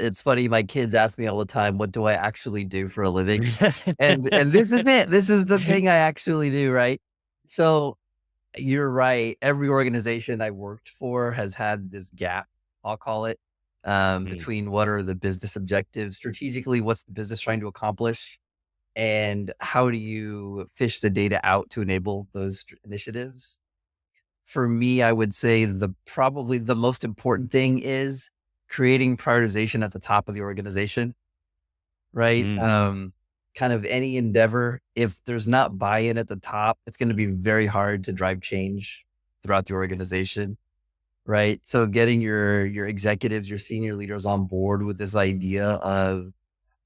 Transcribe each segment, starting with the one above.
It's funny, my kids ask me all the time, "What do I actually do for a living?" And this is it. This is the thing I actually do, right? So, you're right. Every organization I worked for has had this gap, I'll call it, Mm, between what are the business objectives, strategically, what's the business trying to accomplish, and how do you fish the data out to enable those initiatives? For me, I would say probably the most important thing is creating prioritization at the top of the organization, right? mm, Kind of any endeavor, if there's not buy-in at the top, it's going to be very hard to drive change throughout the organization, right? So getting your executives, your senior leaders on board with this idea of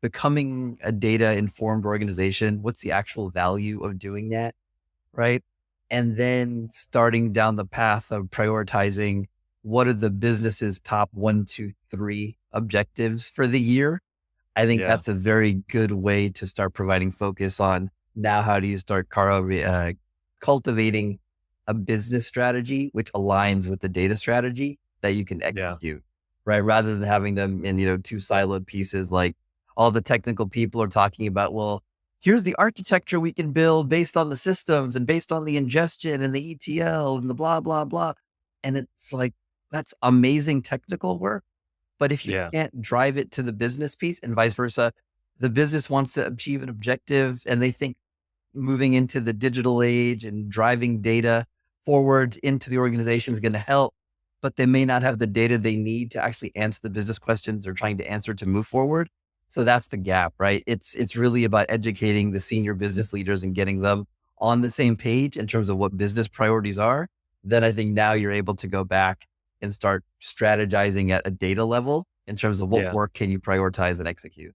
becoming a data informed organization, what's the actual value of doing that? Right. And then starting down the path of prioritizing what are the business's top one, two, three objectives for the year. I think yeah, that's a very good way to start providing focus on now how do you start cultivating a business strategy which aligns with the data strategy that you can yeah, execute, right? Rather than having them in, two siloed pieces like all the technical people are talking about, well, here's the architecture we can build based on the systems and based on the ingestion and the ETL and the blah, blah, blah. And it's like, that's amazing technical work. But if you yeah, can't drive it to the business piece and vice versa, the business wants to achieve an objective and they think moving into the digital age and driving data forward into the organization is going to help, but they may not have the data they need to actually answer the business questions they're trying to answer to move forward. So that's the gap, right? It's really about educating the senior business leaders and getting them on the same page in terms of what business priorities are. Then I think now you're able to go back and start strategizing at a data level in terms of what yeah. work can you prioritize and execute.